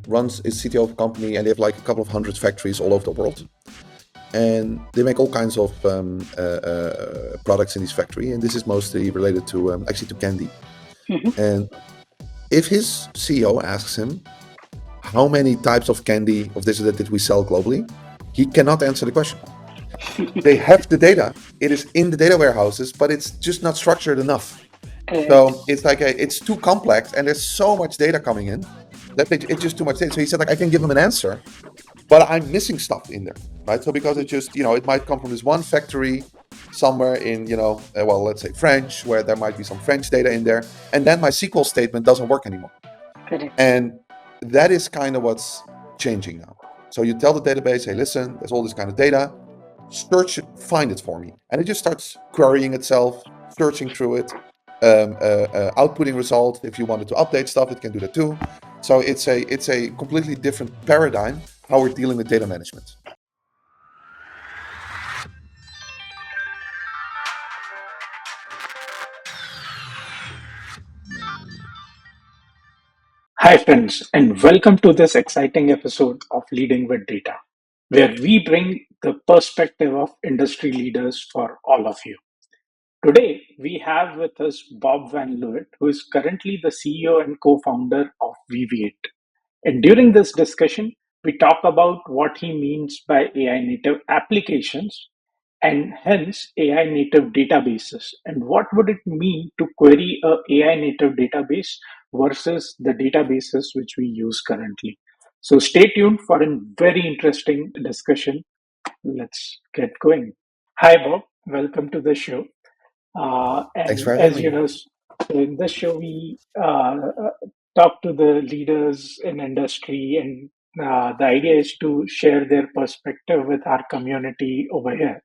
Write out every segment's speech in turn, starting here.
is CTO of a company, and they have like a couple of hundred factories all over the world, and they make all kinds of products in this factory, and this is mostly related to actually to candy. Mhm. And if his CEO asks him how many types of candy of this or that did we sell globally, he cannot answer the question. They have the data; it is in the data warehouses, but it's just not structured enough. Right. So it's like it's too complex, and there's so much data coming in that it's just too much data. So he said, like, I can give him an answer, but I'm missing stuff in there, right? So because it just, it might come from this one factory somewhere in, well, let's say French, where there might be some French data in there, and then my SQL statement doesn't work anymore. Correct. And that is kind of what's changing now. So you tell the database, hey, listen, there's all this kind of data, search it, find it for me, and it just starts querying itself, searching through it, outputting results. If you wanted to update stuff, it can do that too. So it's a completely different paradigm how we're dealing with data management. Hi, friends, and welcome to this exciting episode of Leading with Data, where we bring the perspective of industry leaders for all of you. Today, we have with us Bob van Luijt, who is currently the CEO and co founder of Weaviate. And during this discussion, we talk about what he means by AI native applications and hence AI native databases. And what would it mean to query a AI native database versus the databases which we use currently? So stay tuned for a very interesting discussion. Let's get going. Hi, Bob. Welcome to the show. Thanks And for having as you me. know, in this show, we talk to the leaders in industry, and the idea is to share their perspective with our community over here.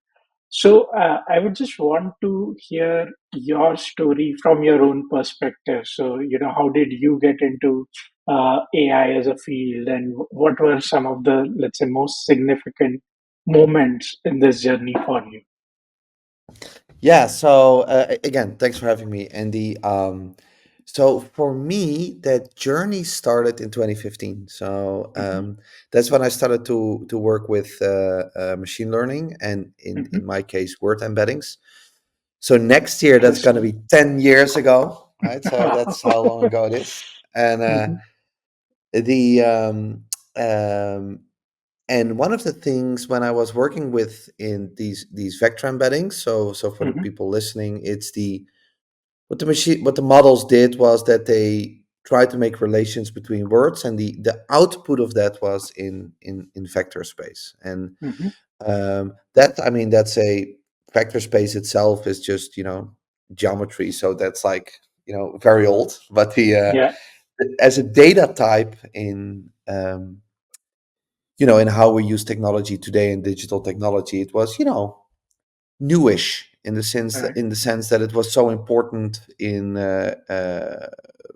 So, I would just want to hear your story from your own perspective. So, how did you get into AI as a field, and what were some of the, let's say, most significant moments in this journey for you? Yeah. So again, thanks for having me, Andy. So for me, that journey started in 2015. So Hmm. that's when I started to work with machine learning, and in Hmm. my case, word embeddings. So next year, that's going to Interesting. be 10 years ago, right? So Wow. that's how long ago it is. And Mhm. the um, and one of the things when I was working with in these vector embeddings, so for the Mhm. people listening, it's the what the models did was that they tried to make relations between words, and the output of that was in vector space. And Mhm. that, I mean, that's a vector space itself is just geometry, so that's like very old. But Yeah. as a data type in how we use technology today in digital technology, it was newish Right. in the sense that it was so important in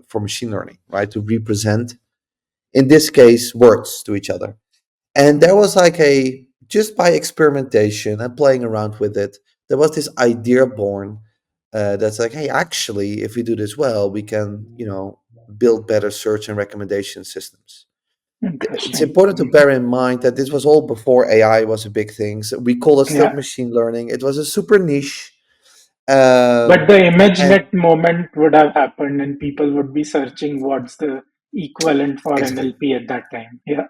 for machine learning, right? To represent, in this case, words to each other. And there Mhm. was like a just by experimentation and playing around with it, there was this idea born that's like, hey, actually, if we do this well, we can build better search and recommendation systems. It's Interesting. important to Mhm. bear in mind that this was all before AI was a big thing. So we call it still Yeah. machine learning. It was a super niche. But Um, the ImageNet and moment would have happened, and people would be searching what's the equivalent for exactly, NLP at that time. Yeah.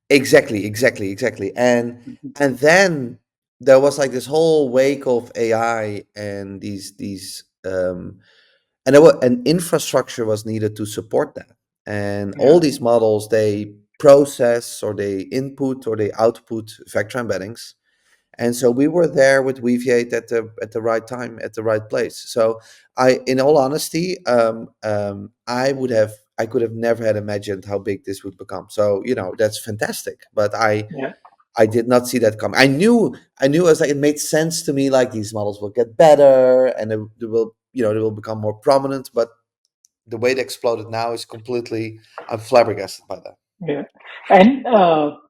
exactly. Mhm. And then there was like this whole wake of AI and and an infrastructure was needed to support that. And all Yeah. these models, they process or they input or they output vector embeddings. And so we were there with Weaviate at the right time, at the right place. So in all honesty, I could have never had imagined how big this would become. So that's fantastic. But Yeah. I did not see that coming. I knew it was like it made sense to me. Like these models will get better, and they will they will become more prominent. But the way they exploded now is completely. I'm flabbergasted by that. Yeah. And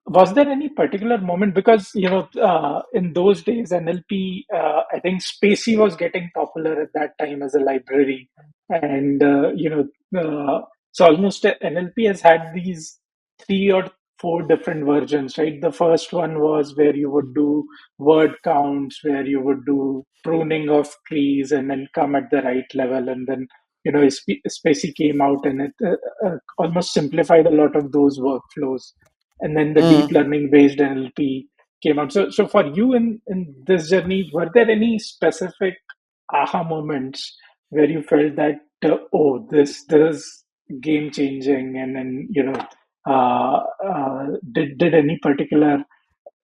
was there any particular moment? Because, in those days, NLP, I think Spacey was getting popular at that time as a library. And, so almost NLP has had these three or four different versions, right? The first one was where you would do word counts, where you would do pruning of trees and then come at the right level. And then, Spacey came out and it almost simplified a lot of those workflows. And then the deep Mm. learning based NLP came out. So for you in this journey, were there any specific aha moments where you felt that, oh, this is game changing, and then did any particular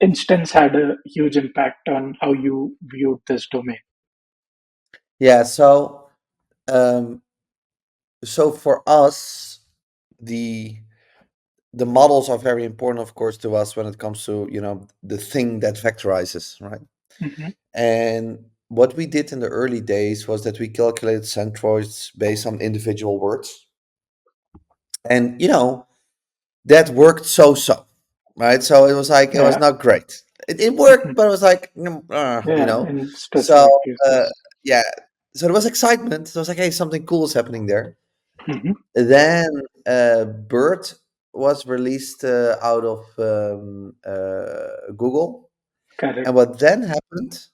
instance had a huge impact on how you viewed this domain? Yeah. Um, so for us, the the models are very important, of course, to us when it comes to the thing that vectorizes, right? Hmm. And what we did in the early days was that we calculated centroids based on individual words, and that worked so, right? So it was like it was Yeah, not great. It hmm, worked, but it was like yeah, in So specific uh, cases. yeah, so there was excitement. So it was like, hey, something cool is happening there. Hmm. Then Bird was released out of Google, and Correct. what then happened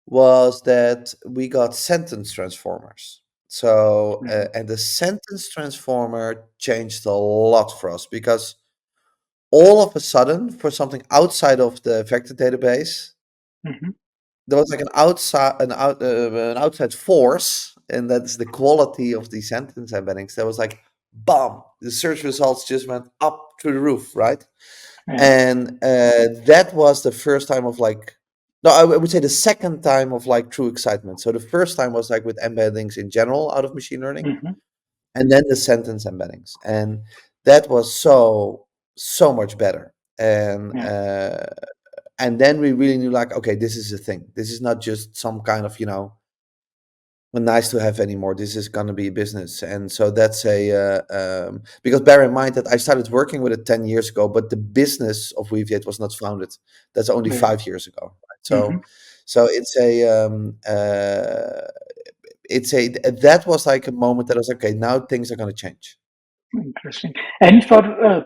was that we got sentence transformers. So Yeah. and the sentence transformer changed a lot for us because all of a sudden, for something outside of the vector database, Hmm. there was like an outside force, and that's the quality of the sentence embeddings. That was like, bam, the search results just went up through the roof, right? Yeah. And that was the first time of like, no, I would say the second time of like true excitement. So the first time was like with embeddings in general out of machine learning, Hmm. and then the sentence embeddings, and that was so much better. Yeah. And then we really knew like, okay, this is a thing. This is not just some kind of nice to have anymore. This is gonna be a business, and so that's a because bear in mind that I started working with it 10 years ago, but the business of Weaviate was not founded. That's only Right. 5 years ago. Right? Hmm. So it's a that was like a moment that I was like, okay, now things are gonna change. Interesting. And for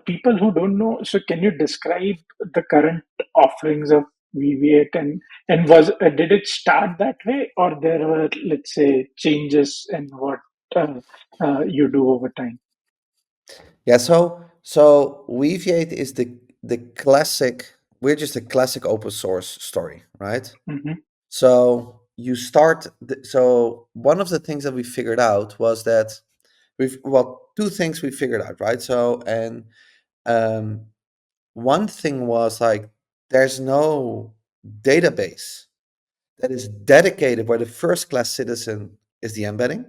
people who don't know, so can you describe the current offerings of Weaviate, and was did it start that way, or there were, let's say, changes in what you do over time? Yeah, so Weaviate is the classic. We're just a classic open source story, right? Hmm. So you start. So one of the things that we figured out was that two things we figured out, right? So and um, one thing was like there's no database that is dedicated where the first class citizen is the embedding.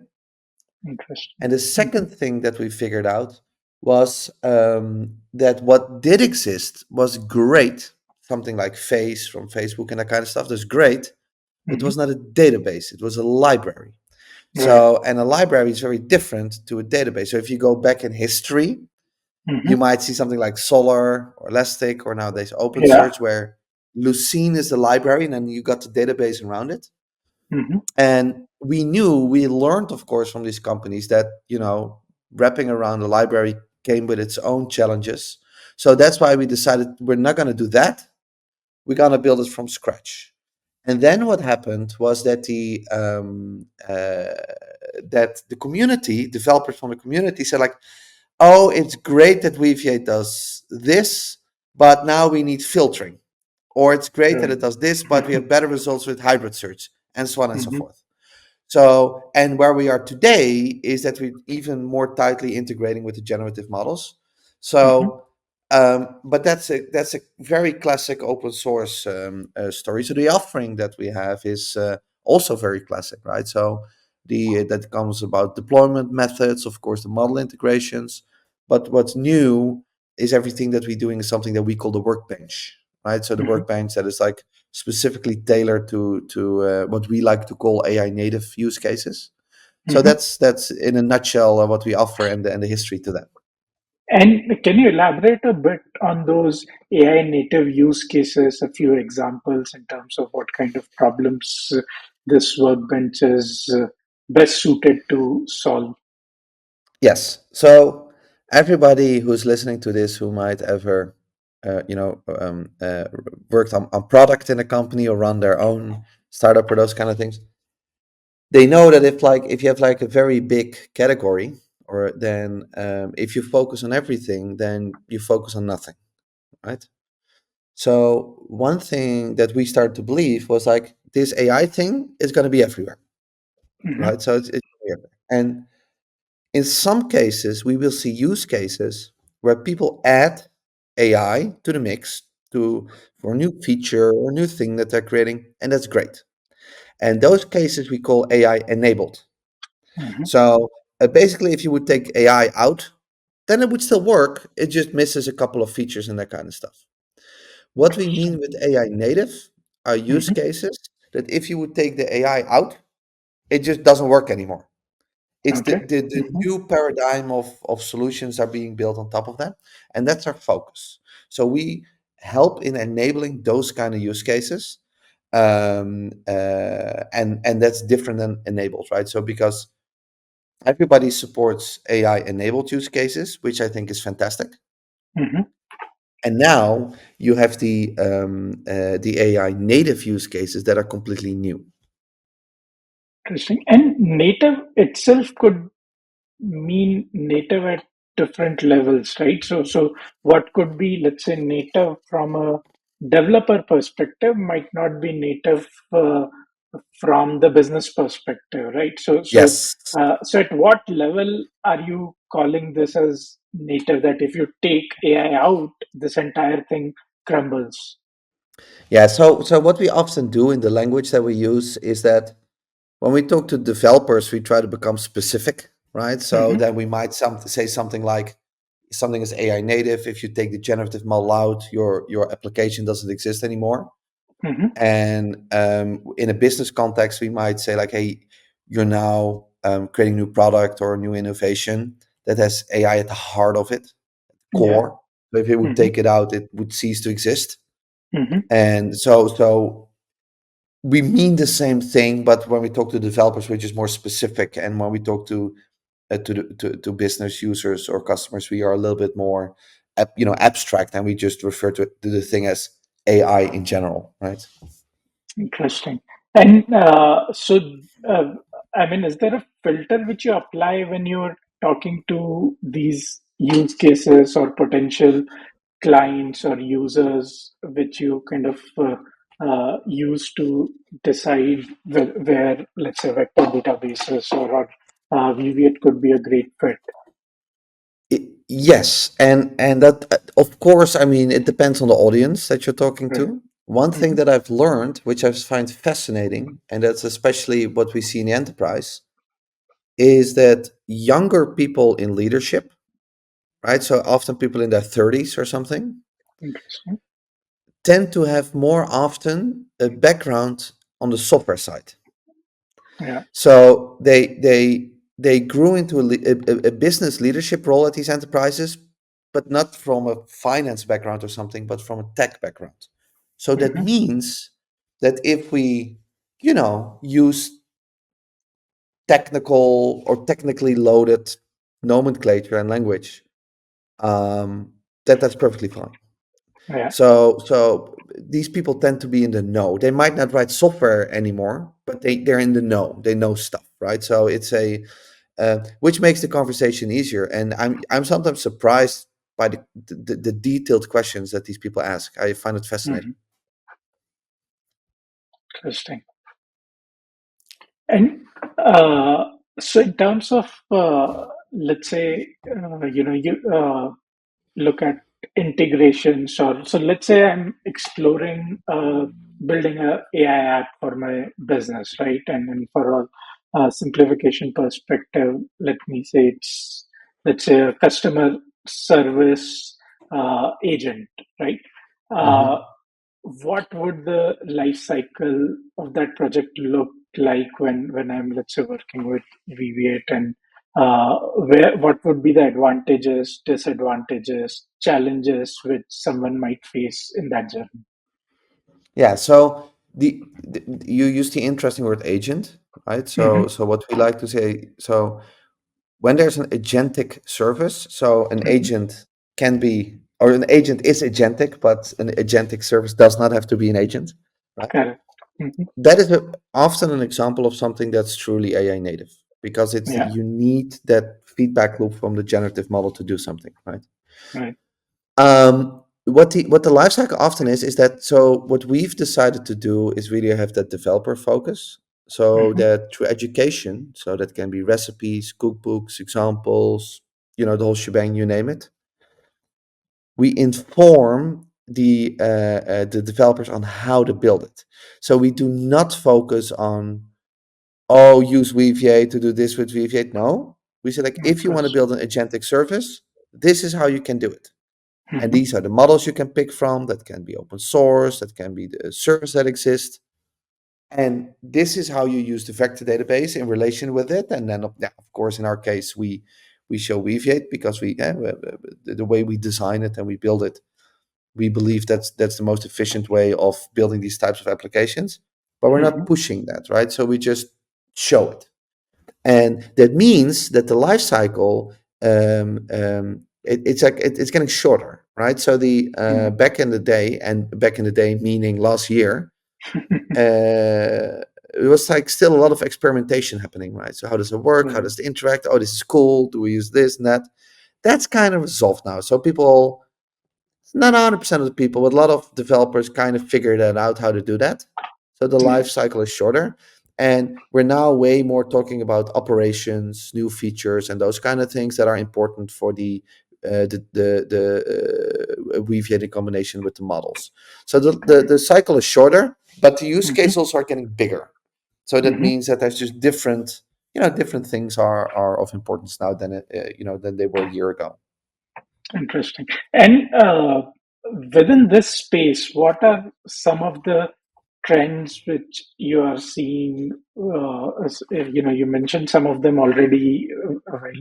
Interesting. And the Hmm. second thing that we figured out was that what did exist was great, something like Face from Facebook and that kind of stuff. That's great, but it Hmm. was not a database. It was a library. Right. So, and a library is very different to a database. So, if you go back in history, you Hmm. might see something like Solar or Elastic or nowadays Yeah. OpenSearch, where Lucene is the library, and then you got the database around it. Hmm. And we learned, of course, from these companies that, wrapping around the library came with its own challenges. So that's why we decided we're not going to do that. We're going to build it from scratch. And then what happened was that the community, developers from the community said like, oh, it's great that Weaviate does this, but now we need filtering. Or it's great that Right. it does this, but we have better results with hybrid search, and so on and so Hmm. forth. So, and where we are today is that we're even more tightly integrating with the generative models. Hmm. So, but that's a very classic open source story. So the offering that we have is also very classic, right? So the that comes about deployment methods, of course, the model integrations. But what's new is everything that we're doing is something that we call the workbench, right? So the Hmm. workbench that is like specifically tailored to what we like to call AI native use cases. So Hmm. that's in a nutshell what we offer and the history to that. And can you elaborate a bit on those AI native use cases, a few examples in terms of what kind of problems this workbench is best suited to solve? Yes. So everybody who's listening to this who might ever, worked on product in a company or run their own startup or those kind of things, they know that if you have like a very big category, or then if you focus on everything, then you focus on nothing, right? So one thing that we started to believe was like this AI thing is going to be everywhere, Mm-hmm. right? So it's weird. And in some cases, we will see use cases where people add AI to the mix to for a new feature or new thing that they're creating, and that's great. And those cases we call AI enabled. Mm-hmm. So basically, if you would take AI out, then it would still work. It just misses a couple of features and that kind of stuff. What we mean Interesting. with AI native are use Mm-hmm. cases that if you would take the AI out, it just doesn't work anymore. It's Okay. the Mm-hmm. new paradigm of solutions are being built on top of that, and that's our focus. So we help in enabling those kind of use cases, and that's different than enabled, right? So because everybody supports AI enabled use cases, which I think is fantastic. Mm-hmm. And now you have the AI native use cases that are completely new. Interesting. And native itself could mean native at different levels, right? So what could be, let's say, native from a developer perspective might not be native from the business perspective, right? Yes. So at what level are you calling this as native? That if you take AI out, this entire thing crumbles. Yeah. So what we often do in the language that we use is that when we talk to developers, we try to become specific, right? So Mm-hmm. then we might say something like something is AI native. If you take the generative model out, your application doesn't exist anymore. Mm-hmm. And in a business context, we might say like, hey, you're now creating a new product or a new innovation that has AI at the heart of it, Yeah. core. So if it would Mm-hmm. take it out, it would cease to exist. Mm-hmm. And so we mean the same thing, but when we talk to developers, we're just more specific. And when we talk to business users or customers, we are a little bit more, abstract, and we just refer to the thing as AI in general, right? Interesting. And uh, I mean, is there a filter which you apply when you're talking to these use cases or potential clients or users, which you kind of use to decide where, let's say, vector databases or Weaviate could be a great fit? Yes, and that, of course, I mean, it depends on the audience that you're talking Right. to. One thing Mm-hmm. that I've learned, which I find fascinating, and that's especially what we see in the enterprise, is that younger people in leadership, right? So often people in their 30s or something, Interesting. tend to have more often a background on the software side. Yeah. So they grew into a business leadership role at these enterprises, but not from a finance background or something, but from a tech background. So that Mm-hmm. means that if we, use technical or technically loaded nomenclature and language, um, that's perfectly fine. Yeah. So these people tend to be in the know. They might not write software anymore, but they're in the know. They know stuff, right? So it's a which makes the conversation easier. And I'm sometimes surprised by the detailed questions that these people ask. I find it Mm-hmm. fascinating. Interesting. And so, in terms of, let's say, you look at integrations, or so. Let's say I'm exploring building a AI app for my business, right? And then for a simplification perspective, let me say it's, let's say, a customer service agent, right? Uh, Hmm. what would the life cycle of that project look like when I'm, let's say, working with Weaviate, and where what would be the advantages, disadvantages, challenges which someone might face in that journey? Yeah. So you use the interesting word agent, right? So Hmm. so what we like to say. So when there's an agentic service, so an Mhm. agent can be, or an agent is agentic, but an agentic service does not have to be an agent, right? Correct. Hmm. That is often an example of something that's truly AI native because it's Yeah. you need that feedback loop from the generative model to do something, right? Right. What the lifecycle often is that so what we've decided to do is really have that developer focus. So Hmm. that through education, so that can be recipes, cookbooks, examples, the whole shebang, you name it. We inform the developers on how to build it. So we do not focus on, oh, use Weaviate to do this with Weaviate. No, we say like if you want to Interesting. build an agentic service, this is how you can do it. And Hmm. these are the models you can pick from. That can be open source, that can be the service that exists. And this is how you use the vector database in relation with it. And then, yeah, of course, in our case, we show Weaviate because the way we design it and we build it, we believe that's the most efficient way of building these types of applications. But we're not Hmm. pushing that, right? So we just show it. And that means that the life cycle it's getting shorter, right? So the Hmm. back in the day, and back in the day meaning last year, it was like still a lot of experimentation happening, right? So how does it work? How Right. does it interact? Oh, this is cool. Do we use this and that? That's kind of resolved now. So people, not 100% of the people, but a lot of developers kind of figured that out how to do that. So the life Yes. cycle is shorter. And we're now way more talking about operations, new features, and those kind of things that are important for the Weaviate in combination with the models. So the cycle is shorter, but the use Hmm. cases are getting bigger. So that Hmm. means that there's just different things are of importance now than they were a year ago. Interesting. And within this space, what are some of the trends which you are seeing? You mentioned some of them already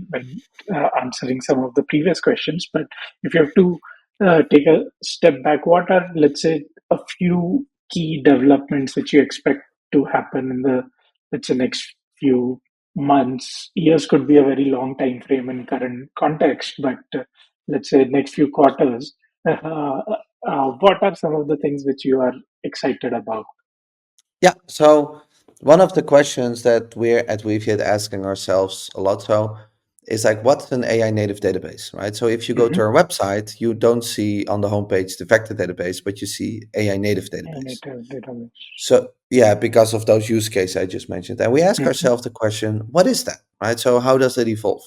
when answering some of the previous questions. But if you have to take a step back, what are, let's say, a few key developments which you expect to happen in the, let's say, next few months? Years could be a very long time frame in current context, but let's say next few quarters, what are some of the things which you are excited about? Yeah. So one of the questions that we're at Weaviate asking ourselves a lot is like, what's an AI native database, right? So if you go to Mm-hmm. our website, you don't see on the homepage the vector database, but you see AI native database. AINative database. So yeah, because of those use cases I just mentioned, and we ask Mm-hmm. ourselves the question, what is that, right? So how does it evolve?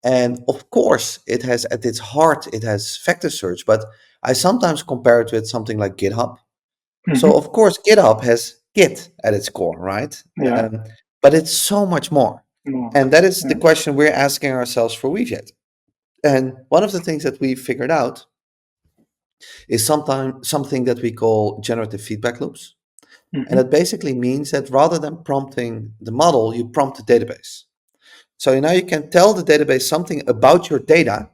And of course, it has at its heart, it has vector search, but I sometimes compare it with something like GitHub. So Mm-hmm. of course, GitHub has Git at its core, right? Yeah. Um, but it's so much more. No. And that is the Yeah. question we're asking ourselves for Weaviate. And one of the things that we figured out is sometimes something that we call generative feedback loops. And Mm-hmm. it basically means that rather than prompting the model, you prompt the database. So now you can tell the database something about your data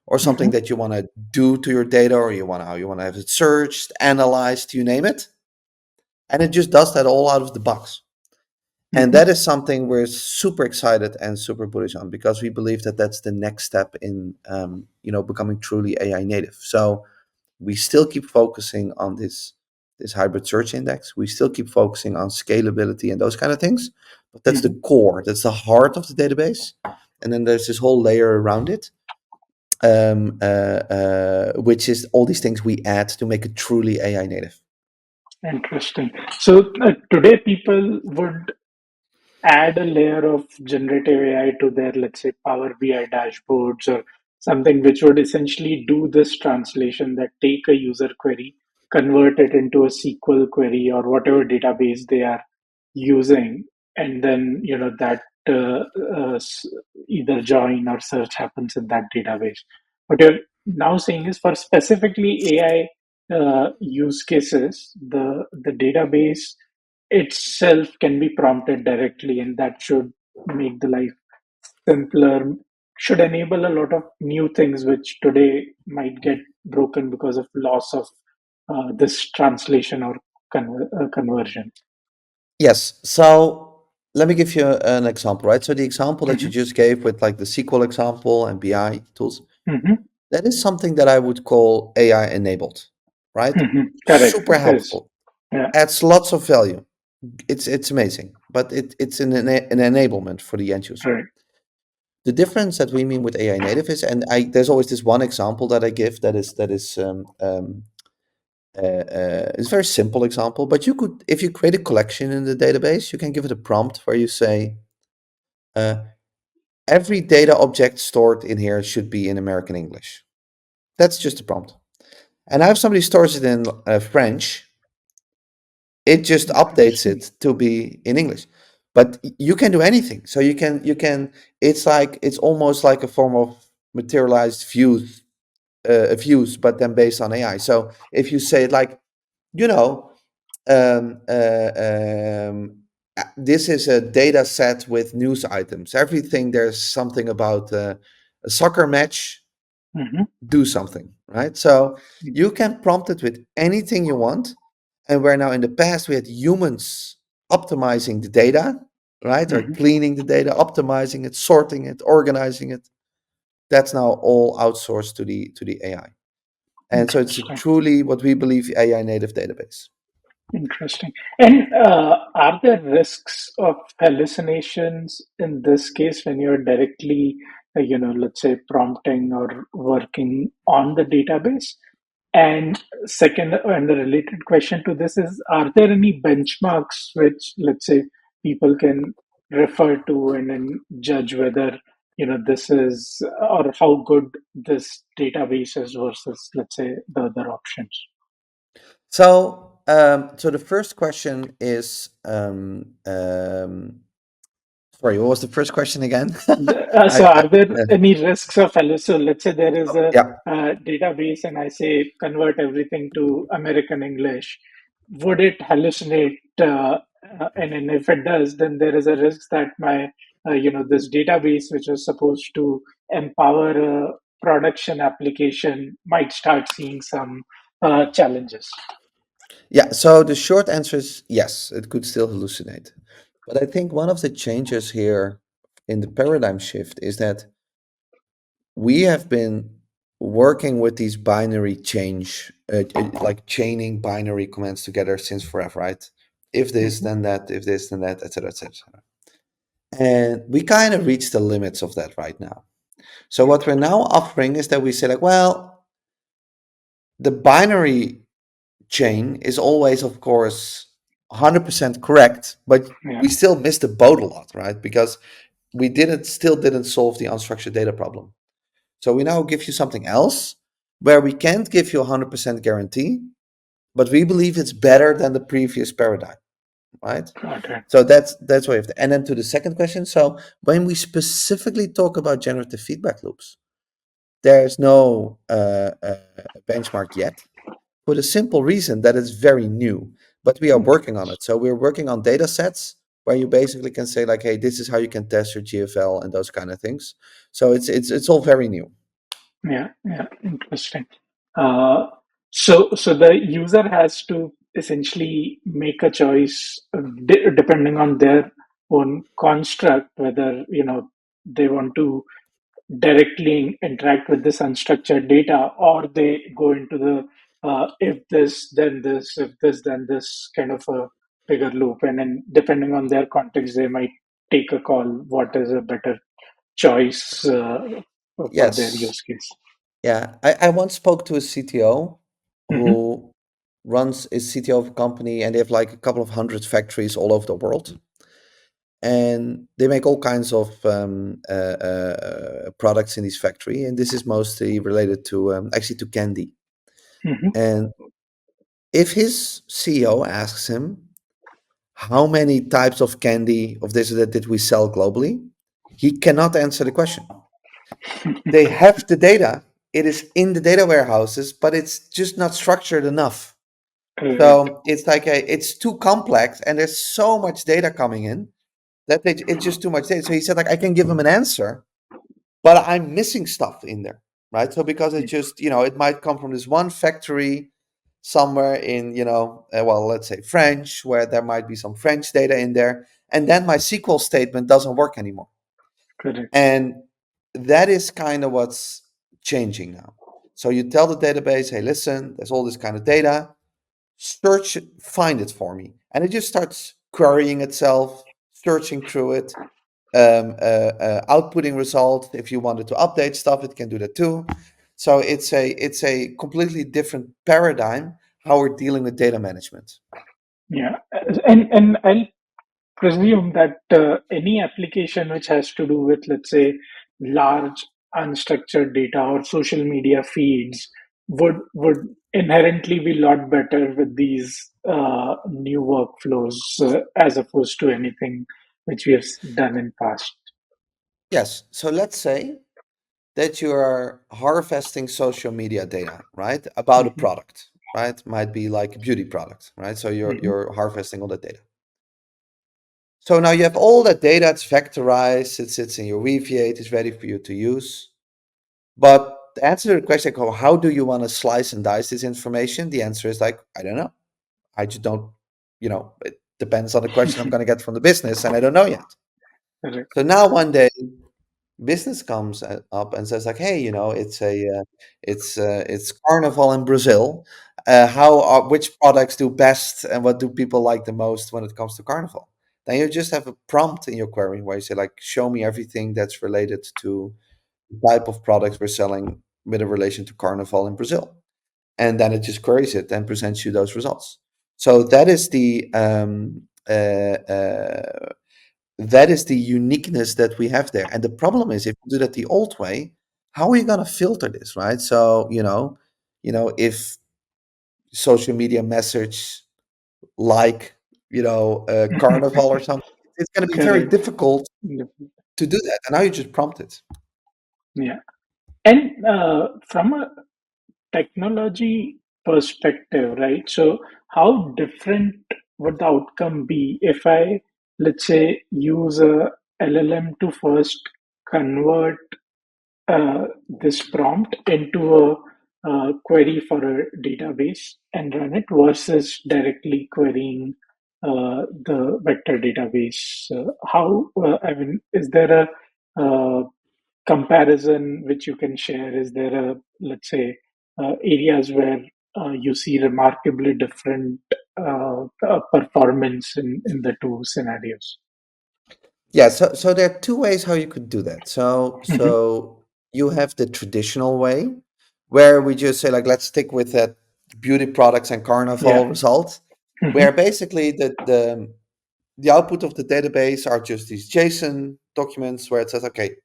or something Mm-hmm. that you want to do to your data or how you want to have it searched, analyzed, you name it. And it just does that all out of the box. And Mm-hmm. that is something we're super excited and super bullish on because we believe that that's the next step in becoming truly AI native. So we still keep focusing on this hybrid search index. We still keep focusing on scalability and those kind of things. But that's the Mm-hmm. core. That's the heart of the database. And then there's this whole layer around it, which is all these things we add to make it truly AI native. Interesting. So today people would add a layer of generative AI to their, let's say, Power BI dashboards or something which would essentially do this translation, that take a user query, convert it into a SQL query or whatever database they are using, and then that either join or search happens in that database. What you're now saying is for specifically AI use cases, the database itself can be prompted directly, and that should make the life simpler, should enable a lot of new things which today might get broken because of loss of this translation or conversion. Yes. So let me give you an example, right? So the example that you Hmm. just gave with like the SQL example and BI tools, Hmm. that is something that I would call AI enabled, right? Hmm. Correct. Super It is. helpful, Yeah. adds lots of value. It's amazing, but it's an enablement for the end user. Right. The difference that we mean with AI native is, and there's always this one example that I give it's a very simple example, but you could, if you create a collection in the database, you can give it a prompt where you say, uh, every data object stored in here should be in American English. That's just a prompt. And now if somebody stores it in French, it just updates Interesting. it to be in English. But you can do anything. So it's like, it's almost like a form of materialized views, but then based on AI. So if you say it like, you know, um, uh, um, this is a data set with news items. Everything there's something about a soccer match, Hmm. do something, right? So you can prompt it with anything you want. And where now in the past we had humans optimizing the data, right? Or Hmm. cleaning the data, optimizing it, sorting it, organizing it. That's now all outsourced to the AI. And so it's a Interesting. truly what we believe AI native database. Interesting. And are there risks of hallucinations in this case when you're directly, let's say, prompting or working on the database? And second, and the related question to this is, are there any benchmarks which, let's say, people can refer to and then judge whether, this is, or how good this database is versus, let's say, the other options? So the first question is, sorry, what was the first question again? So, I are there any risks of failure? So, let's say there is a, yeah. database, and I say convert everything to American English. Would it hallucinate? And if it does, then there is a risk that my, this database, which was supposed to empower a production application, might start seeing some challenges. Yeah, so the short answer is yes, it could still hallucinate. But I think one of the changes here in the paradigm shift is that we have been working with these binary like chaining binary commands together since forever, right? If this, Hmm. then that, if this, then that, etc., etc. And we kind of reached the limits of that right now. So what we're now offering is that we say like, well, the binary chain is always, of course, 100% correct, but Yeah, we still missed the boat a lot, right? Because we didn't solve the unstructured data problem. So we now give you something else where we can't give you a 100% guarantee, but we believe it's better than the previous paradigm, right? got it. So that's why we have to. And then to the second question. So when we specifically talk about generative feedback loops, there's no benchmark yet, for the simple reason that it's very new, but we are working on it. So we're working on data sets where you basically can say like, hey, this is how you can test your GFL and those kind of things. So it's all very new. Yeah, yeah, interesting. Uh, so the user has to essentially make a choice depending on their own construct, whether they want to directly interact with this unstructured data, or they go into the if this then this, if this then this kind of a bigger loop, and then depending on their context, they might take a call what is a better choice for their Yes. use case. Yeah. I once spoke to a CTO Hmm. who runs is CTO of a company and they have like a couple of hundred factories all over the world. And they make all kinds of products in this factory. And this is mostly related to actually to candy. Hmm. And if his CEO asks him, how many types of candy of this or that did we sell globally? He cannot answer the question. They have the data. It is in the data warehouses, but it's just not structured enough. Right. So it's like it's too complex, and there's so much data coming in that it's just too much data. So he said, like, I can give him an answer, but I'm missing stuff in there, right? So because it just, it might come from this one factory. somewhere in, well, let's say French, where there might be some French data in there, and then my SQL statement doesn't work anymore. Correct. And that is kind of what's changing now. So you tell the database, hey, listen, there's all this kind of data, search, find it for me. And it just starts querying itself, searching through it, outputting results. If you wanted to update stuff, it can do that too. So it's a completely different paradigm how we're dealing with data management. Yeah, and I'll presume that any application which has to do with, let's say, large unstructured data or social media feeds would inherently be a lot better with these new workflows as opposed to anything which we have done in past. Yes. So let's say that you are harvesting social media data, right? About a Hmm. product, right? Might be like a beauty product, right? So you're Hmm. you're harvesting all that data. So now you have all that data, it's vectorized, it sits in your Weaviate, it's ready for you to use. But the answer to the question, like, oh, how do you want to slice and dice this information? The answer is like, I don't know. I just don't, it depends on the question I'm going to get from the business, and I don't know yet. Correct. So now one day, business comes up and says like, hey, it's Carnival in Brazil. Which products do best, and what do people like the most when it comes to Carnival? Then you just have a prompt in your query where you say like, show me everything that's related to the type of products we're selling with a relation to Carnival in Brazil, and then it just queries it and presents you those results. So that is the uniqueness that we have there. And the problem is, if you do that the old way, how are you going to filter this, right? So, if social media message like, Carnival or something, it's going to be very Correct. difficult to do that. And now you just prompt it. Yeah. And from a technology perspective, right? So, how different would the outcome be if I, let's say, use a LLM to first convert this prompt into a query for a database and run it versus directly querying the vector database? I mean, is there a comparison which you can share? Is there a, let's say, areas where you see remarkably different performance in the two scenarios? Yeah, so there are two ways how you could do that. So Hmm. so you have the traditional way where we just say like, let's stick with that beauty products and Carnival Yeah. result, Hmm. where basically the output of the database are just these JSON documents where it says, okay,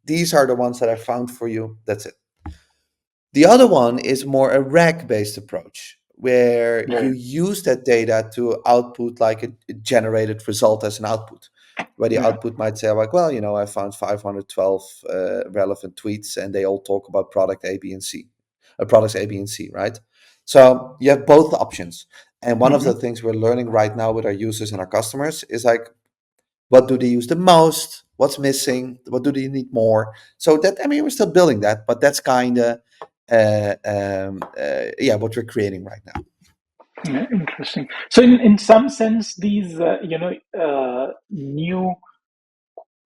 these are the ones that I found for you. That's it. The other one is more a RAG-based approach, where you Right. use that data to output like a generated result as an output, where the Yeah. output might say like, well, I found 512 relevant tweets, and they all talk about product A, B, and C, products A, B, and C, right? So you have both options. And one of the Hmm. things we're learning right now with our users and our customers is like, what do they use the most? What's missing? What do they need more? So that, I mean, we're still building that, but that's kind of yeah, what we're creating right now. Yeah, interesting. So, in some sense, these new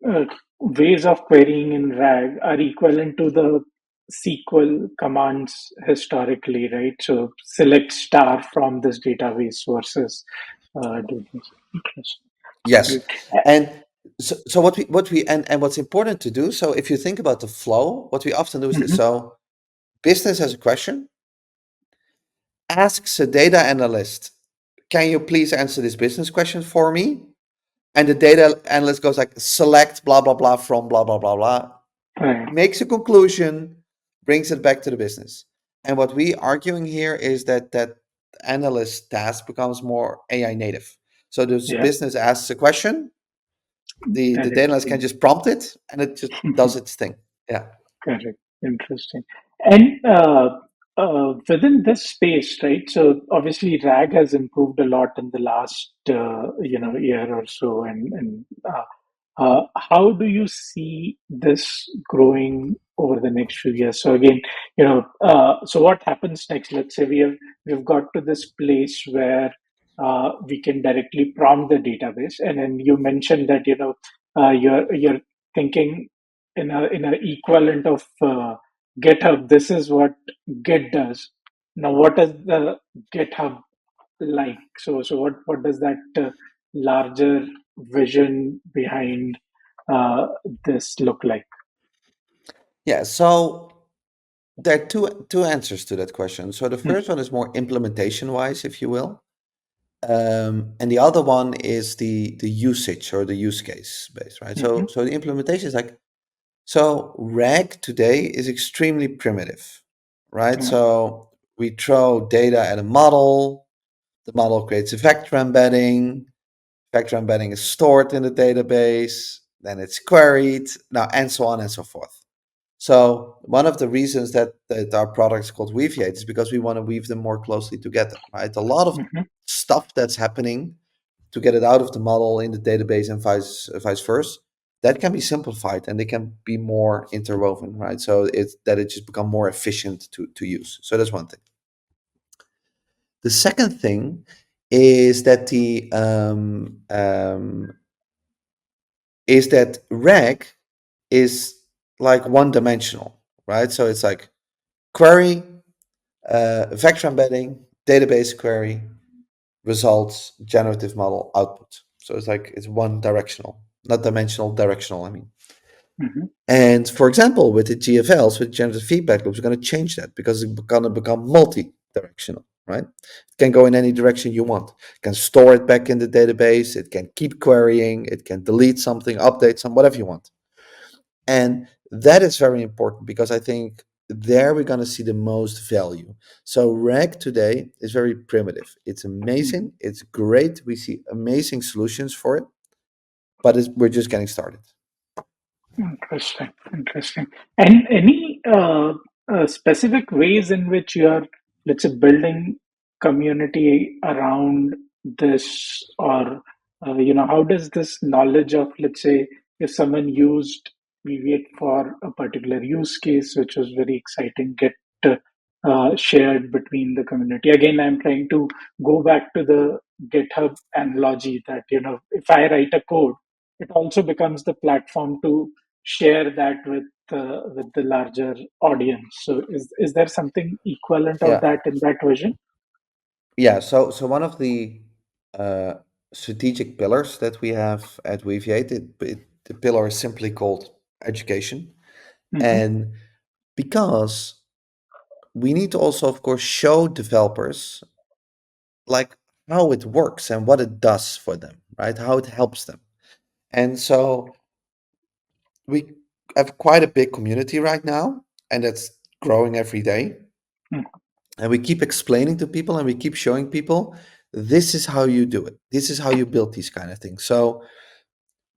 uh, ways of querying in RAG are equivalent to the SQL commands historically, right? So, select star from this database versus do this. Interesting. Yes, Great. and so what we and what's important to do. So if you think about the flow, what we often do is this. Mhm. So business has a question, asks a data analyst, "Can you please answer this business question for me?" And the data analyst goes like, "Select blah blah blah from blah blah blah blah," Right. makes a conclusion, brings it back to the business. And what we arguing here is that analyst task becomes more AI native. So this Yeah. business asks a question, the data analyst can Directly. just prompt it, and it just does its thing. Yeah. Correct. Interesting. And within this space, right? So obviously, RAG has improved a lot in the last year or so. And how do you see this growing over the next few years? So again, so what happens next? Let's say we have we've got to this place where we can directly prompt the database. And then you mentioned that you're thinking in a equivalent of GitHub. This is what Git does. Now, what is the GitHub like? So what does that larger vision behind uh, this look like? Yeah, so there are two answers to that question. So the first one is more implementation wise, if you will. And the other one is the usage or the use case based, right? Mm-hmm. So the implementation is like, so RAG today is extremely primitive, right? Yeah. So we throw data at a model, the model creates a vector embedding, vector embedding is stored in the database, then it's queried, now and so on and so forth. So one of the reasons that our product is called Weaviate is because we want to weave them more closely together, right? A lot of Mm-hmm. stuff that's happening to get it out of the model in the database and vice versa, that can be simplified and they can be more interwoven, right? So it just become more efficient to use. So that's one thing. The second thing is that the is that RAG is like one dimensional, right? So it's like query, vector embedding, database query, results, generative model output. So it's like it's one directional, not dimensional, directional, I mean. Mm-hmm. And for example, with the GFLs, with generative feedback loops, we're going to change that because it's going to become multi-directional, right? It can go in any direction you want. It can store it back in the database. It can keep querying. It can delete something, update some, whatever you want. And that is very important because I think there we're going to see the most value. So RAG today is very primitive. It's Mm-hmm. amazing. It's great. We see amazing solutions for it, but we're just getting started. Interesting, interesting. And any specific ways in which you are, let's say, building community around this, or how does this knowledge of, let's say, if someone used Weaviate for a particular use case, which was very exciting, get shared between the community? Again, I'm trying to go back to the GitHub analogy that if I write a code, it also becomes the platform to share that with the larger audience. So is there something equivalent of Yeah. that in that vision? Yeah. So one of the uh, strategic pillars that we have at Weaviate, the pillar is simply called education. Hmm. And because we need to also, of course, show developers like how it works and what it does for them, right? How it helps them. And so we have quite a big community right now, and it's growing every day. And we keep explaining to people and we keep showing people this is how you do it. This is how you build these kind of things. So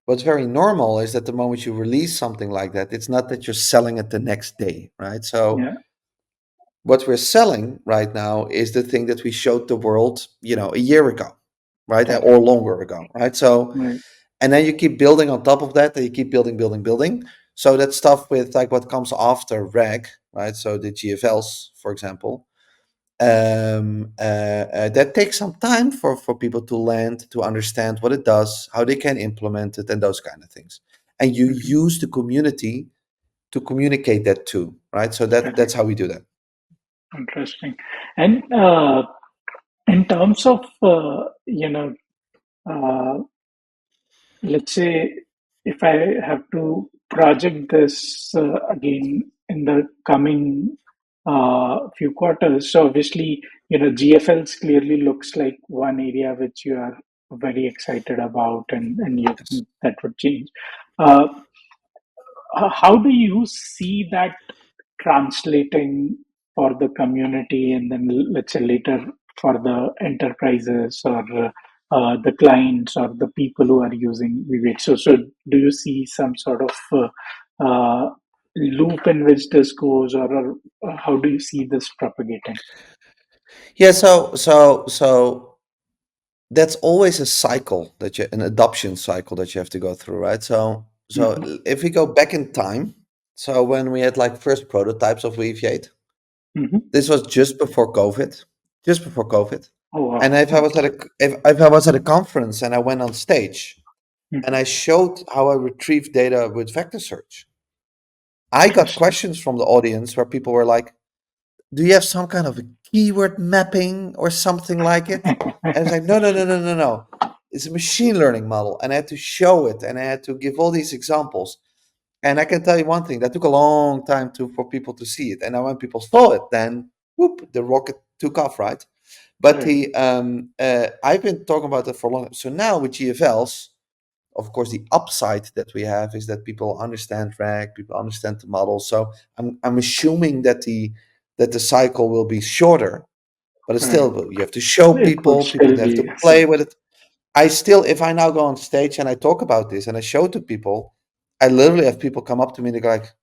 what's very normal is that the moment you release something like that, it's not that you're selling it the next day, right? So Yeah. what we're selling right now is the thing that we showed the world, a year ago, right? Correct. Or longer ago, right? So, Right. and then you keep building on top of that, and you keep building, building, building. So that stuff with like what comes after RAG, right? So the GFLs, for example, that takes some time for people to land, to understand what it does, how they can implement it, and those kind of things. And you Hmm. use the community to communicate that too, right? So that's Correct. how we do that. Interesting. And in terms of uh, let's say if I have to project this again in the coming few quarters, so obviously, GFLs clearly looks like one area which you are very excited about, and you Yes. think that would change. Uh, how do you see that translating for the community, and then let's say later for the enterprises, or the clients, or the people who are using Vivek? So do you see some sort of loop in which this goes, or how do you see this propagating? Yeah, so that's always a cycle an adoption cycle that you have to go through, right? So Hmm. if we go back in time, so when we had like first prototypes of Weaviate, Hmm. this was just before COVID. just before COVID. Oh, And wow. if I was at Okay. if I was at a conference and I went on stage and Mhm. I showed how I retrieved data with vector search, I got Interesting. questions from the audience where people were like, "Do you have some kind of a keyword mapping or something like it?" And I was like, "No, no, no, no, no, no. It's a machine learning model." And I had to show it and I had to give all these examples. And I can tell you one thing, that took a long time for people to see it. And then when people saw it, then whoop, the rocket took off, right? But Right. the I've been talking about that for long. So now with GFLs, of course, the upside that we have is that people understand RAG, people understand the model. So I'm assuming that the cycle will be shorter, but it's Right. still, you have to show It would people still have to be play same. with it. I still, if I now go on stage and I talk about this and I show it to people, I literally have people come up to me and they go like,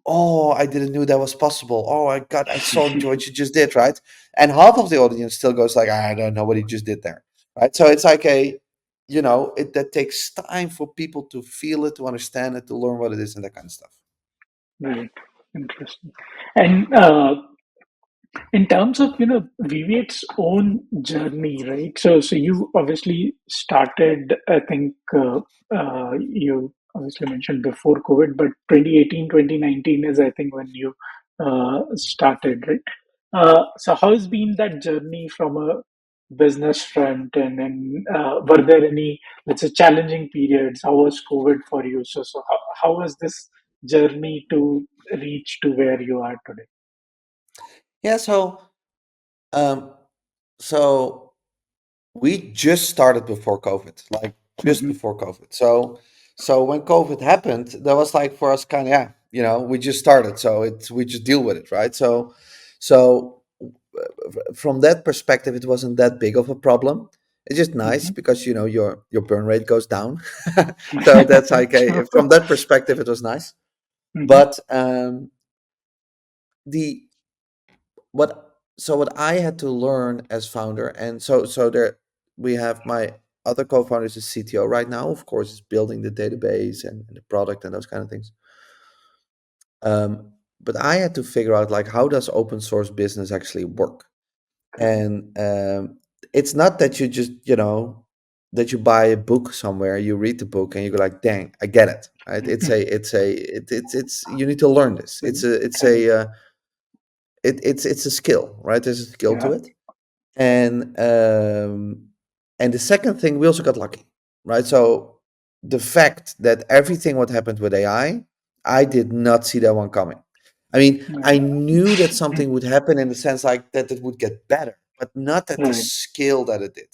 "Oh, I didn't know that was possible. Oh my God, I saw what you just did, right?" And half of the audience still goes like, "I don't know what he just did there," right? So it's like that takes time for people to feel it, to understand it, to learn what it is, and that kind of stuff. Right. Interesting. And in terms of Viviet's own journey, right? So you obviously started. I think you obviously mentioned before COVID, but 2018, 2019 is I think when you started, right? So how has been that journey from a business front, and were there any, let's say, challenging periods? How was COVID for you? So how was this journey to reach to where you are today? Yeah. Um, so we just started before COVID, like just Hmm. before COVID. So when COVID happened, that was like for us kind of, yeah, we just started, so we just deal with it, right? So from that perspective, it wasn't that big of a problem. It's just nice Hmm. because your burn rate goes down. So that's like True. from that perspective, it was nice. Hmm. But the what I had to learn as founder, and so there we have my other co-founder is a CTO right now. Of course, is building the database and the product and those kind of things. But I had to figure out like how does open source business actually work, Right. and it's not that you just that you buy a book somewhere, you read the book, and you go like, "Dang, I get it." Right? It's you need to learn this. Correct. It's a skill, right? There's a skill Yeah. to it. And the second thing, we also got lucky, right? So the fact that everything what happened with I did not see that one coming. I mean, I Right. knew that something would happen in the sense like that it would get better, but not at the Right. scale that it did.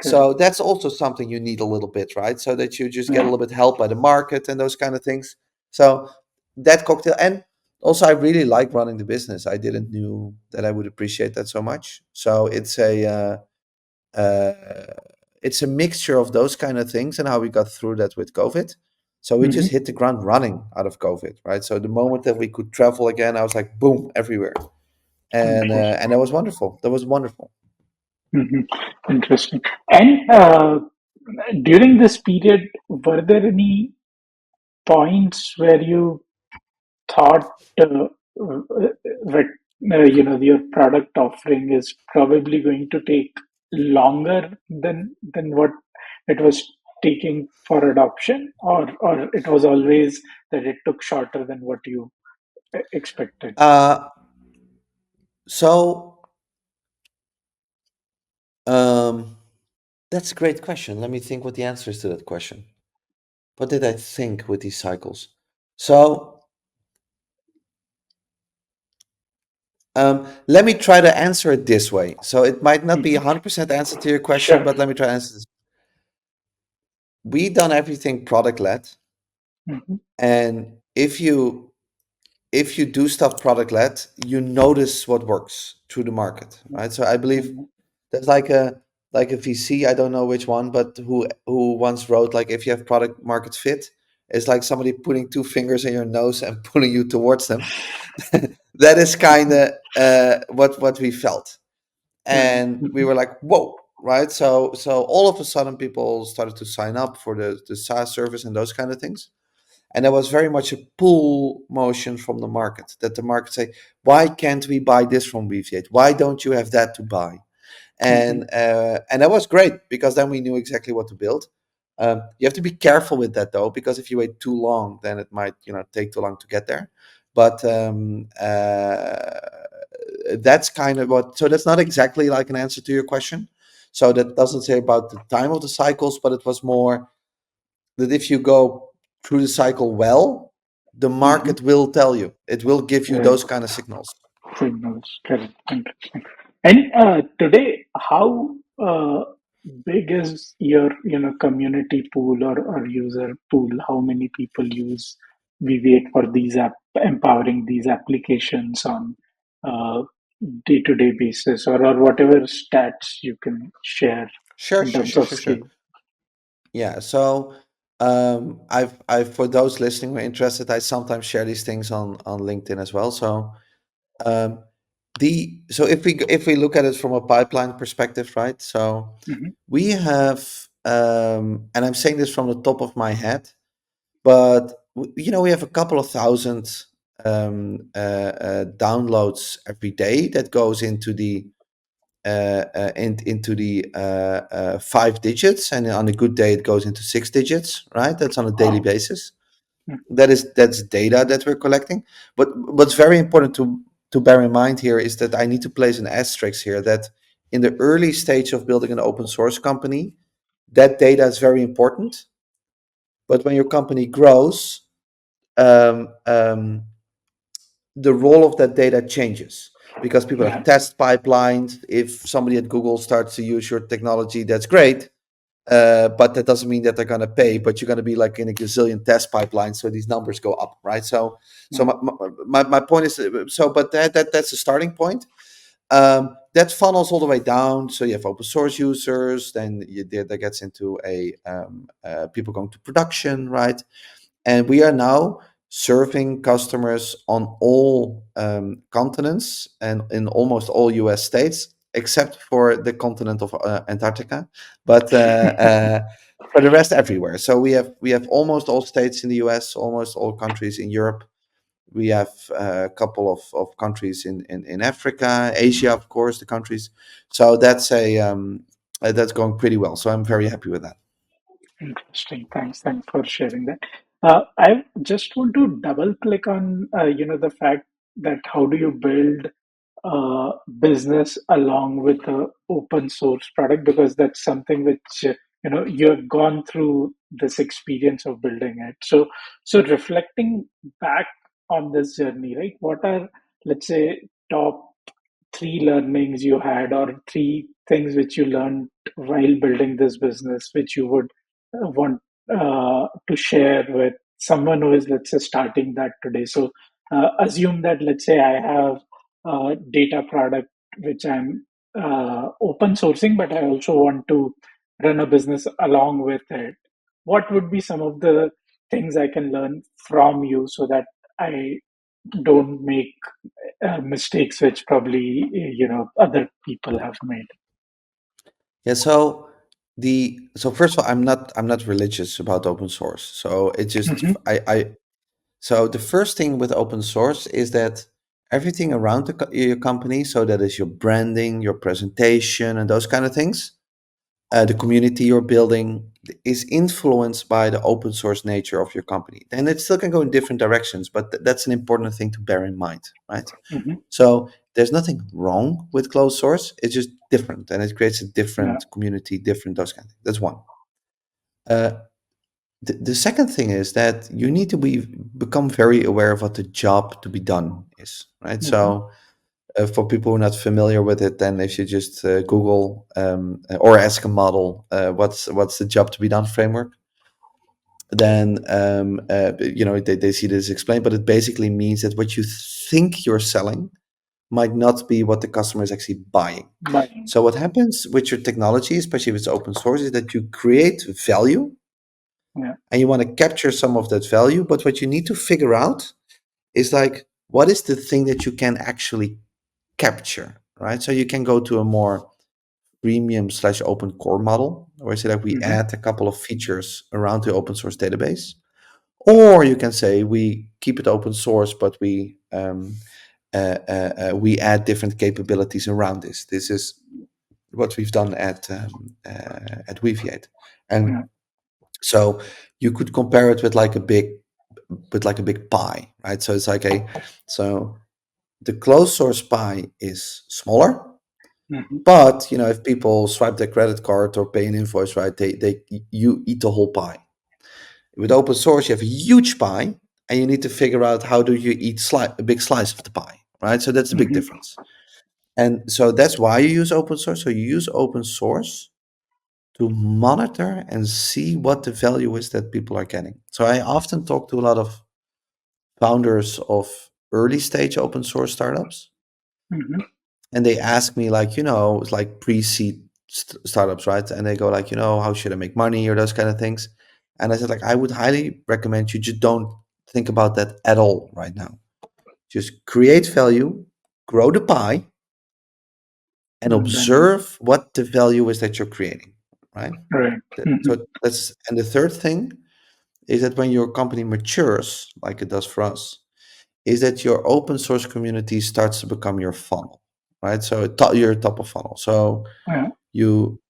So Correct. that's also something you need a little bit, right? So that you just get a Yeah. little bit help by the market and those kind of things. So that cocktail, and also I really like running the business. I didn't knew that I would appreciate that so much. So uh, it's a mixture of those kind of things and how we got through that with COVID. So we just Hmm. hit the ground running out of COVID, right? So the moment that we could travel again, I was like, boom, everywhere, and that was wonderful. That was wonderful. Hmm. Interesting. And during this period, were there any points where you thought that your product offering is probably going to take longer than what it was taking for adoption, or it was always that it took shorter than what you expected? Uh, so um, that's a great question. Let me think what the answer is to that question. What did I think with these cycles? So let me try to answer it this way. So it might not be Mhm. 100% answer to your question, Sure. but let me try to answer this. We done everything product led, Hmm. and if you do stuff product led, you notice what works through the market, right? So I believe Hmm. there's like a VC, I don't know which one, but who once wrote like if you have product market fit, it's like somebody putting two fingers in your nose and pulling you towards them. That is kind of what we felt, Right. and we Hmm. were like, whoa, right? So all of a sudden, people started to sign up for the SaaS service and those kind of things, and there was very much a pull motion from the market, that the market say, why can't we buy this from Weaviate? Why don't you have that to buy? Hmm. And that was great because then we knew exactly what to build. You have to be careful with that though, because if you wait too long, then it might take too long to get there. But that's kind of what. So that's not exactly like an answer to your question. So that doesn't say about the time of the cycles, but it was more that if you go through the cycle well, the Hmm. market will tell you. It will give you Right. those kind of signals. Signals. Correct. Interesting. And today, how big is your community pool or user pool? How many people use Viviate for these empowering these applications on uh, day-to-day basis, or whatever stats you can share Sure, in sure, terms sure, of sure, sure. scale? Yeah. So I've for those listening who are interested, I sometimes share these things on LinkedIn as well. So um, so if we look at it from a pipeline perspective, right? So Hmm. we have, and I'm saying this from the top of my head, but we have a couple of thousand downloads every day that goes into the into the 5 digits, and on a good day it goes into 6 digits, right? That's on a daily Oh, basis. That's data that we're collecting. But what's very important to bear in mind here is that I need to place an asterisk here, that in the early stage of building an open source company, that data is very important. But when your company grows, um, um, the role of that data changes, because people yeah. have test pipelines. If somebody at Google starts to use your technology, that's great. But that doesn't mean that they're going to pay, but you're going to be like in a gazillion test pipelines. So these numbers go up, right? So Yeah. my point is, but that's the starting point. That funnels all the way down. So you have open source users, then that gets into people going to production, right? And we are now serving customers on all continents and in almost all US states, except for the continent of Antarctica. But for the rest, everywhere. So we have almost all states in the US, almost all countries in Europe. We have a couple of countries in Africa, Asia, of course, the countries. So that's going pretty well. So I'm very happy with that. Interesting. Thanks for sharing that. I just want to double click on the fact that how do you build business along with a open source product, because that's something which you have gone through this experience of building it. So reflecting back on this journey, right? What are, let's say, top three learnings you had, or three things which you learned while building this business, which you would want to share with someone who is, let's say, starting that today? So assume that, let's say, I have a data product which I'm open sourcing, but I also want to run a business along with it. What would be some of the things I can learn from you so that I don't make mistakes which probably other people have made? Yeah, so first of all, I'm not religious about open source. So it just Hmm. I so the first thing with open source is that everything around your company, so that is your branding, your presentation, and those kind of things, the community you're building, is influenced by the open source nature of your company. And it still can go in different directions, but that's an important thing to bear in mind, right? Hmm. So there's nothing wrong with closed source. It's just different, and it creates a Yeah. different community, different those kind of things. That's one. Uh, the second thing is that you need to become very aware of what the job to be done is, right? Hmm. So for people who are not familiar with it, then they should just Google or ask a model, what's the job to be done framework. Then they see this explained, but it basically means that what you think you're selling might not be what the customer is actually buying. Buying. So what happens with your technology, especially if it's open source, is that you create value Yeah. and you want to capture some of that value. But what you need to figure out is like, what is the thing that you can actually capture, right? So you can go to a more premium slash open core model, where I say that we Hmm. add a couple of features around the open source database. Or you can say we keep it open source, but we add different capabilities around this. This is what we've done at Weaviate. And Yeah. so you could compare it with like a big pie, right? So it's like a so the closed source pie is smaller, Mhm. but if people swipe their credit card or pay an invoice, right, they you eat the whole pie. With open source, you have a huge pie, and you need to figure out how do you eat a big slice of the pie, right? So that's a big Mhm. difference. And so that's why you use open source. So you use open source to monitor and see what the value is that people are getting. So I often talk to a lot of founders of early stage open source startups, Mhm. and they ask me like, it's like pre-seed startups, right? And they go like, how should I make money or those kind of things. And I said like, I would highly recommend you just don't think about that at all right now. Just create value, grow the pie, and And then, observe what the value is that you're creating, right? right. Mhm. So that's and the third thing is that when your company matures, like it does for us, is that your open source community starts to become your funnel, right? So you're top of funnel. So Yeah. you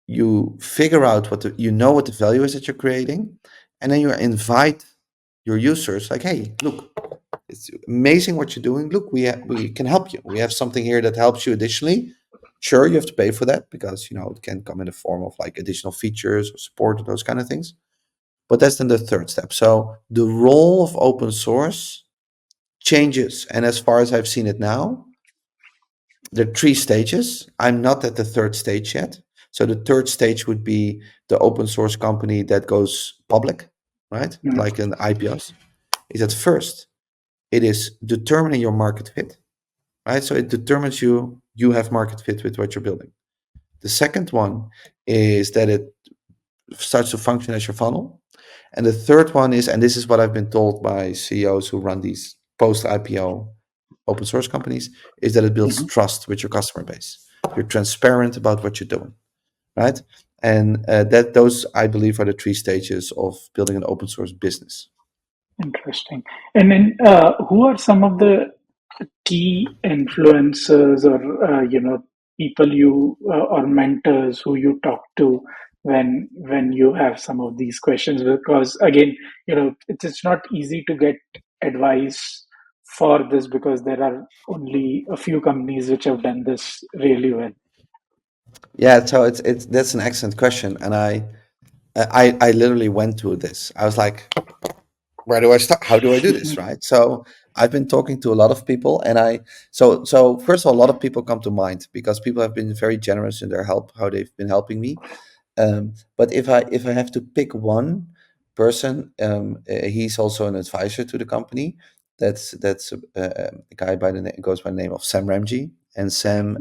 you figure out what the value is that you're creating, and then you invite your users like, hey, look, it's amazing what you're doing. Look, we can help you. We have something here that helps you additionally. Sure, you have to pay for that because it can come in the form of like additional features or support or those kind of things. But that's then the third step. So the role of open source changes, and as far as I've seen it now, there are three stages. I'm not at the third stage yet. So the third stage would be the open source company that goes public, right? Yeah. Like an IPOs. Is at first it is determining your market fit, right? So it determines you have market fit with what you're building. The second one is that it starts to function as your funnel. And the third one is, and this is what I've been told by CEOs who run these post IPO open source companies, is that it builds Mhm. trust with your customer base. You're transparent about what you're doing, right? And that those, I believe, are the three stages of building an open source business. Interesting. And then, who are some of the key influencers or people you or mentors who you talk to when you have some of these questions? Because again, it's not easy to get advice for this because there are only a few companies which have done this really well. Yeah, so it's that's an excellent question, and I literally went through this. I was like, where do I start? How do I do this? Right. So I've been talking to a lot of people, and so first of all, a lot of people come to mind because people have been very generous in their help, how they've been helping me. But if I have to pick one person, he's also an advisor to the company. That's a guy by the name goes by the name of Sam Ramji, and Sam.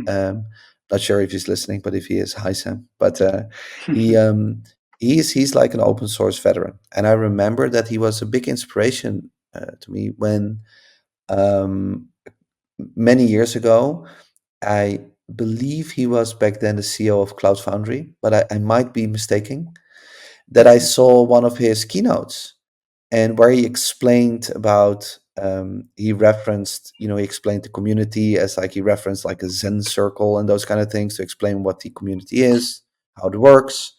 Not sure if he's listening, but if he is, hi Sam. But he he's like an open source veteran, and I remember that he was a big inspiration to me when um, many years ago. I believe he was back then the CEO of Cloud Foundry, but I might be mistaken. That I saw one of his keynotes and where he explained about he explained the community as like he referenced like a Zen circle and those kind of things to explain what the community is, how it works,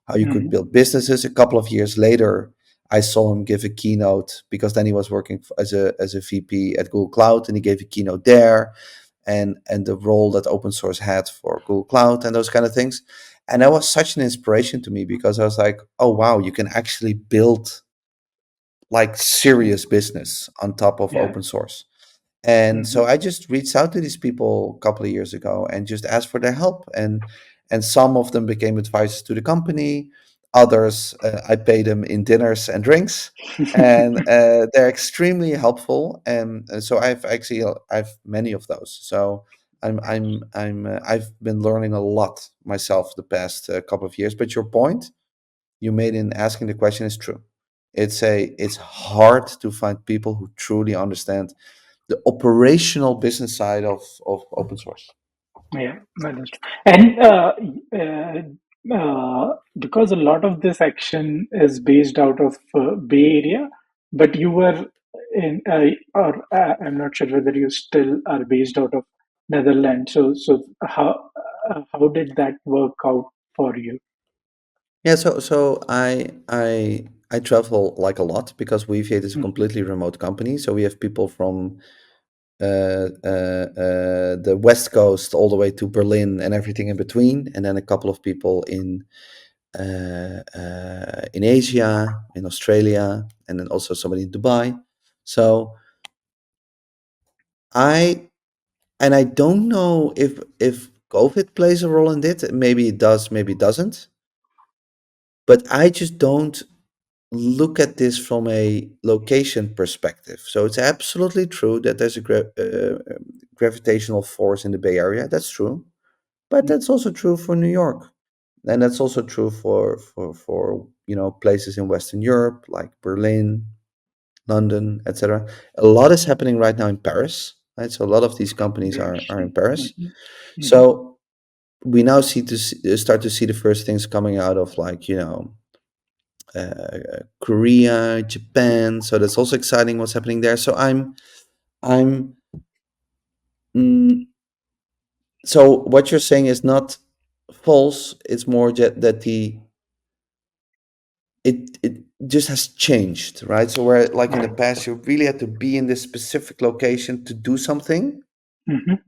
how you could Mhm. build businesses. A couple of years later, I saw him give a keynote because then he was working as a VP at Google Cloud, and he gave a keynote there, and the role that open source had for Google Cloud and those kind of things. And that was such an inspiration to me because I was like, oh wow, you can actually build like serious business on top of Yeah. open source. And Mhm. so I just reached out to these people a couple of years ago and just asked for their help. And some of them became advisors to the company. Others, I paid them in dinners and drinks, and they're extremely helpful. And so I've many of those. So I've been learning a lot myself the past couple of years. But your point you made in asking the question is true. It's hard to find people who truly understand the operational business side of open source. Yeah, that is true. And because a lot of this action is based out of Bay Area, but you were in, or I'm not sure whether you still are based out of Netherlands. So how? how did that work out for you? Yeah, so I travel like a lot because Weaviate is a Mm, completely remote company. So we have people from the West Coast all the way to Berlin and everything in between, and then a couple of people in Asia, in Australia, and then also somebody in Dubai. So I I don't know if COVID plays a role in it. Maybe it does, maybe it doesn't. But I just don't look at this from a location perspective. So it's absolutely true that there's a gravitational force in the Bay Area. That's true, but mm, that's also true for New York, and that's also true for places in Western Europe like Berlin, London, etc. A lot is happening right now in Paris. Right, so a lot of these companies are in Interesting. Paris. Mhm, mhm, So we now start to see the first things coming out of Korea, Japan. So that's also exciting what's happening there. So I'm mm, so what you're saying is not false. It's more that it just has changed, right? So where like in the right. past you really had to be in this specific location to do something, Mhm,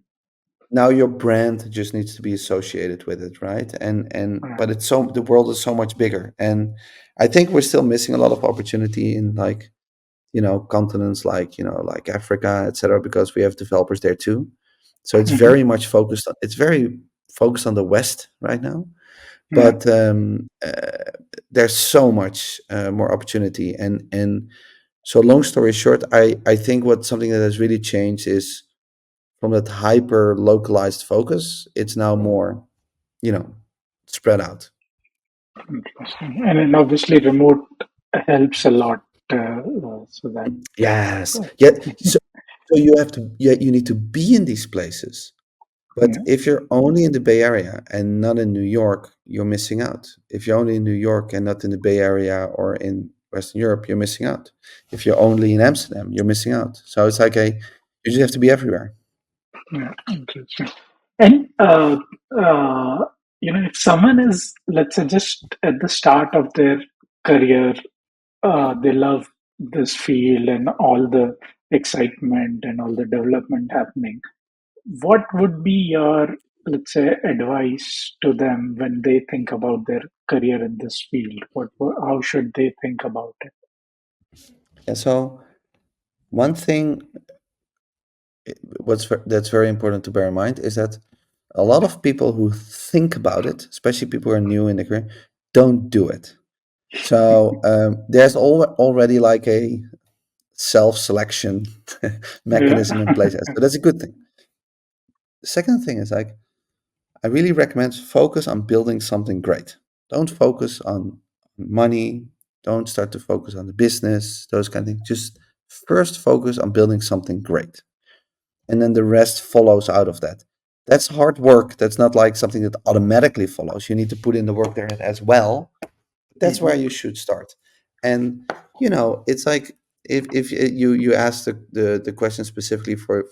now your brand just needs to be associated with it, right? And but right. it's so the world is so much bigger, and I think we're still missing a lot of opportunity in like continents like Africa, etc., because we have developers there too. So Mhm, it's very focused on the West right now, yeah, but there's so much more opportunity. And so long story short, I think what something that has really changed is from that hyper localized focus, it's now more you know spread out. interesting. And then obviously remote helps a lot, so that. Yes, yeah. So you need to be in these places. But Yeah, if you're only in the Bay Area and not in New York, you're missing out. If you're only in New York and not in the Bay Area or in Western Europe, you're missing out. If you're only in Amsterdam, you're missing out. So it's like you just have to be everywhere. yeah, interesting. And if someone is, let's say, just at the start of their career, they love this field and all the excitement and all the development happening. What would be your, let's say, advice to them when they think about their career in this field? How should they think about it? And so one thing that's very important to bear in mind is that a lot of people who think about it, especially people who are new in the career, don't do it. So there's already like a self-selection Yeah. mechanism in place. So that's a good thing. The second thing is like I really recommend focus on building something great. Don't focus on money. Don't start to focus on the business, those kind of things. Just first focus on building something great. And then the rest follows out of that. That's hard work. That's not like something that automatically follows. You need to put in the work there as well. That's Mhm. where you should start. And it's like if you ask the question specifically for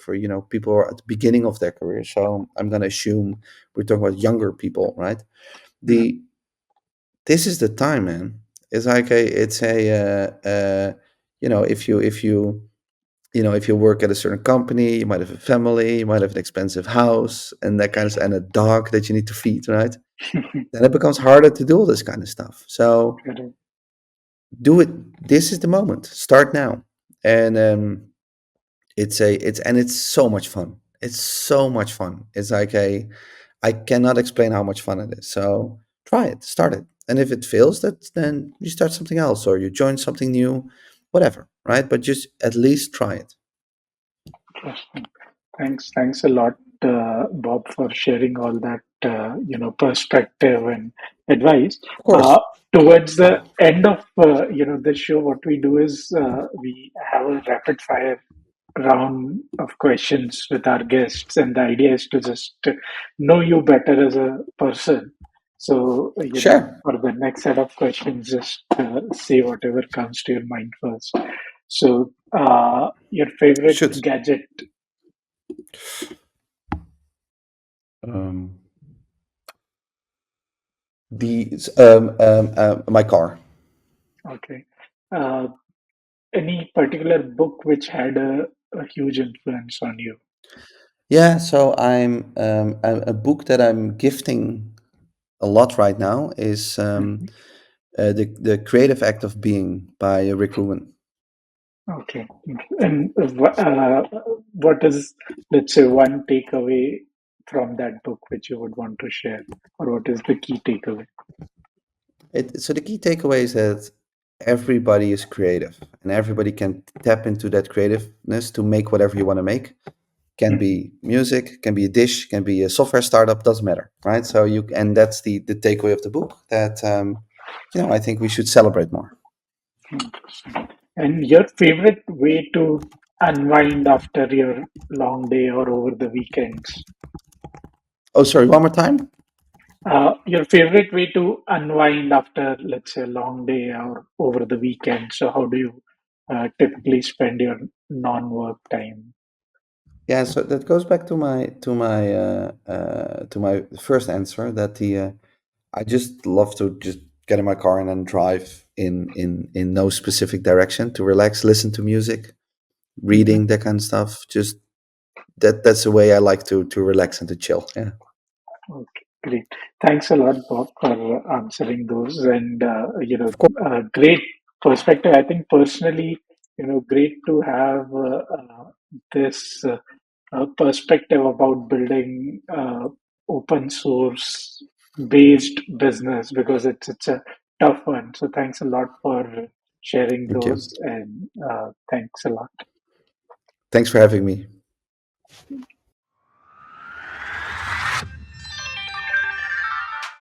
people who are at the beginning of their career. So I'm going to assume we're talking about younger people, right? Yeah. The This is the time, man. It's like if you work at a certain company, you might have a family, you might have an expensive house, and that kind of and a dog that you need to feed, right? Then it becomes harder to do all this kind of stuff. So Correct. do it. This is the moment. Start now, and it's so much fun. It's so much fun. It's like I cannot explain how much fun it is. So try it, start it, and if it fails, then you start something else or you join something new, whatever, right? But just at least try it. Interesting. Thanks a lot, Bob, for sharing all that perspective and advice. Of Uh, course. Towards the end of the show, what we do is we have a rapid fire round of questions with our guests, and the idea is to just know you better as a person. So Sure. for the next set of questions, just say whatever comes to your mind first. So, your favorite Should. gadget. Um, The my car. Okay. Uh, any particular book which had a huge influence on you? Yeah, so a book that I'm gifting a lot right now is Mhm. the Creative Act of Being by Rick Rubin. Okay. And what is, let's say, one takeaway from that book which you would want to share, or what is the key takeaway? So the key takeaway is that everybody is creative and everybody can tap into that creativeness to make whatever you want to make. Can Mhm. be music, can be a dish, can be a software startup, doesn't matter, right? So you and that's the takeaway of the book that I think we should celebrate more. Interesting. And your favorite way to unwind after your long day or over the weekends? Oh, sorry, one more time. Your favorite way to unwind after, let's say, a long day or over the weekend. So, how do you typically spend your non-work time? Yeah, so that goes back to my first answer that the I just love to just get in my car and then drive in no specific direction to relax, listen to music, Mhm. reading, that kind of stuff. Just that's the way I like to relax and to chill. Yeah. Okay, great. Thanks a lot, Bob, for answering those, and Of course. great perspective. I think personally, great to have this perspective about building open source based business, because it's a tough one. So thanks a lot for sharing Thank you. those, and thanks a lot. Thanks for having me.